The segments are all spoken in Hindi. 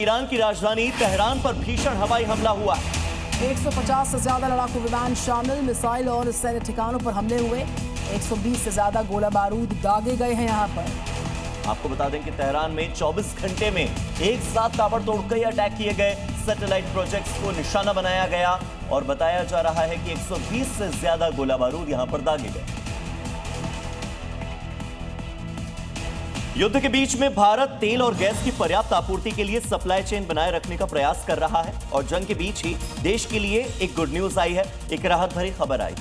ईरान की राजधानी तेहरान पर भीषण हवाई हमला हुआ। 150 से ज्यादा लड़ाकू विमान शामिल, मिसाइल और सैन्य ठिकानों पर हमले हुए। 120 से ज्यादा गोला बारूद दागे गए हैं यहां पर। आपको बता दें कि तेहरान में 24 घंटे में एक साथ ताबड़तोड़ कई अटैक किए गए। सैटेलाइट प्रोजेक्ट्स को निशाना बनाया गया और बताया जा रहा है कि 120 से ज्यादा गोला बारूद यहां पर दागे गए। युद्ध के बीच में भारत तेल और गैस की पर्याप्त आपूर्ति के लिए सप्लाई चेन बनाए रखने का प्रयास कर रहा है और जंग के बीच ही देश के लिए एक गुड न्यूज आई है, एक राहत भरी खबर आई।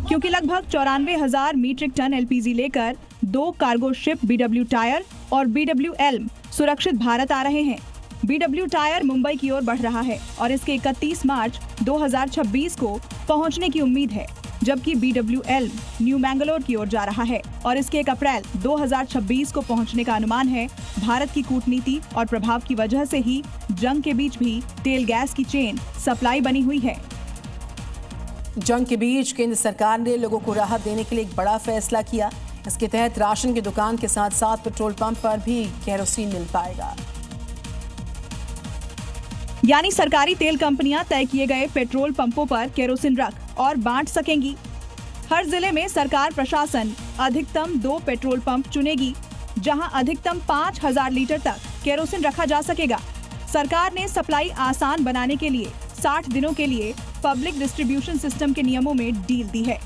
क्योंकि लगभग 94,000 मीट्रिक टन एलपीजी लेकर 2 कार्गो शिप बीडब्ल्यू टायर और बीडब्ल्यू एल्म सुरक्षित भारत आ रहे हैं। बीडब्ल्यू टायर मुंबई की ओर बढ़ रहा है और इसके 31 मार्च 2026 को पहुंचने की उम्मीद है, जबकि बीडब्ल्यू एल्म न्यू मैंगलोर की ओर जा रहा है और इसके 1 अप्रैल 2026 को पहुंचने का अनुमान है। भारत की कूटनीति और प्रभाव की वजह से ही जंग के बीच भी तेल गैस की चेन सप्लाई बनी हुई है। जंग के बीच केंद्र सरकार ने लोगों को राहत देने के लिए एक बड़ा फैसला किया। इसके तहत राशन की दुकान के साथ साथ पेट्रोल पंप पर भी केरोसिन मिल पाएगा। यानी सरकारी तेल कंपनियां तय किए गए पेट्रोल पंपों पर केरोसिन रख और बांट सकेंगी। हर जिले में सरकार प्रशासन अधिकतम 2 पेट्रोल पंप चुनेगी, जहां अधिकतम 5,000 लीटर तक केरोसिन रखा जा सकेगा। सरकार ने सप्लाई आसान बनाने के लिए 60 दिनों के लिए पब्लिक डिस्ट्रीब्यूशन सिस्टम के नियमों में डील दी है,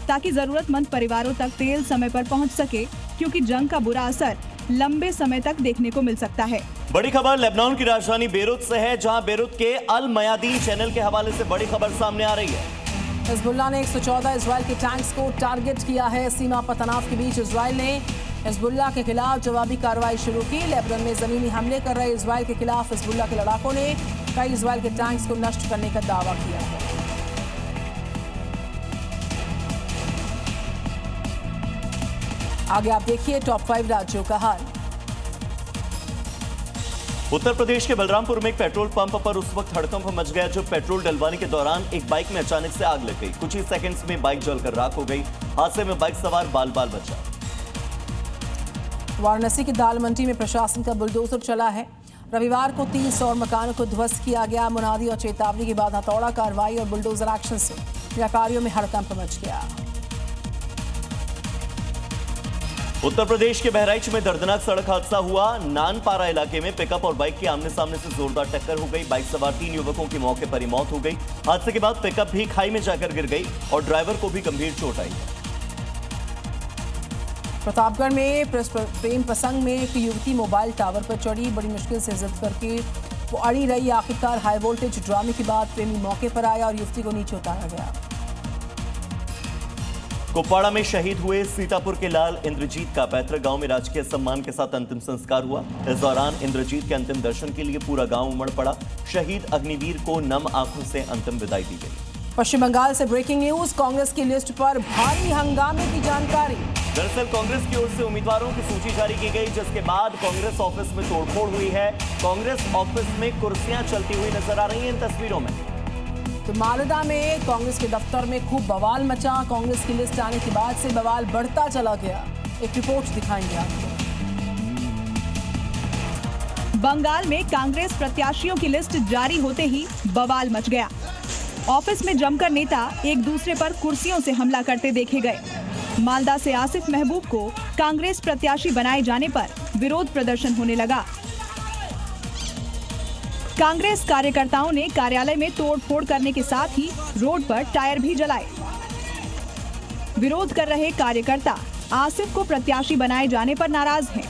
ताकि जरूरतमंद परिवारों तक तेल समय पर पहुंच सके, क्योंकि जंग का बुरा असर लंबे समय तक देखने को मिल सकता है। बड़ी खबर लेबनान की राजधानी बेरूत से है, जहां बेरूत के अल मयादीन चैनल के हवाले से बड़ी खबर सामने आ रही है। हिजबुल्लाह ने 114 इजराइल के टैंक्स को टारगेट किया है। सीमा पर तनाव के बीच इजराइल ने हिजबुल्लाह के खिलाफ जवाबी कार्रवाई शुरू की। लेबनान में जमीनी हमले कर रहे इजराइल के खिलाफ हिजबुल्लाह के लड़ाकों ने कई इजराइल के टैंक्स को नष्ट करने का दावा किया है। आगे आप देखिए टॉप 5 राज्यों का हाल। उत्तर प्रदेश के बलरामपुर में एक पेट्रोल पंप पर उस वक्त हड़कंप मच गया जब पेट्रोल डलवाने के दौरान एक बाइक में अचानक से आग लग गई। कुछ ही सेकंड्स में बाइक जलकर राख हो गई। हादसे में बाइक सवार बाल बाल बचा। वाराणसी की दाल मंडी में प्रशासन का बुलडोजर चला है। रविवार को 300 मकानों को ध्वस्त किया गया। मुनादी और चेतावनी के बाद हथौड़ा कार्रवाई और बुलडोजर एक्शन से व्यापारियों में हड़कंप मच गया। उत्तर प्रदेश के बहराइच में दर्दनाक सड़क हादसा हुआ। नानपारा इलाके में पिकअप और बाइक की आमने सामने से जोरदार टक्कर हो गई। बाइक सवार 3 युवकों की मौके पर ही मौत हो गई। हादसे के बाद पिकअप भी खाई में जाकर गिर गई और ड्राइवर को भी गंभीर चोट आई। प्रतापगढ़ में प्रेम प्रसंग में एक युवती मोबाइल टावर पर चढ़ी। बड़ी मुश्किल से जिद करके वो अड़ी रही। आखिरकार हाई वोल्टेज ड्रामे के बाद प्रेमी मौके पर आया और युवती को नीचे उतारा गया। कुपवाड़ा में शहीद हुए सीतापुर के लाल इंद्रजीत का पैतृक गांव में राजकीय सम्मान के साथ अंतिम संस्कार हुआ। इस दौरान इंद्रजीत के अंतिम दर्शन के लिए पूरा गांव उमड़ पड़ा। शहीद अग्निवीर को नम आंखों से अंतिम विदाई दी गई। पश्चिम बंगाल से ब्रेकिंग न्यूज, कांग्रेस की लिस्ट पर भारी हंगामे की जानकारी। दरअसल कांग्रेस की ओर से उम्मीदवारों की सूची जारी की गई, जिसके बाद कांग्रेस ऑफिस में तोड़फोड़ हुई है। कांग्रेस ऑफिस में कुर्सियां चलती हुई नजर आ रही हैं इन तस्वीरों में। तो मालदा में कांग्रेस के दफ्तर में खूब बवाल मचा। कांग्रेस की लिस्ट आने के बाद से बवाल बढ़ता चला गया। एक रिपोर्ट दिखाएंगे आपको। बंगाल में कांग्रेस प्रत्याशियों की लिस्ट जारी होते ही बवाल मच गया। ऑफिस में जमकर नेता एक दूसरे पर कुर्सियों से हमला करते देखे गए। मालदा से आसिफ महबूब को कांग्रेस प्रत्याशी बनाए जाने पर विरोध प्रदर्शन होने लगा। कांग्रेस कार्यकर्ताओं ने कार्यालय में तोड़फोड़ करने के साथ ही रोड पर टायर भी जलाए। विरोध कर रहे कार्यकर्ता आसिफ को प्रत्याशी बनाए जाने पर नाराज हैं।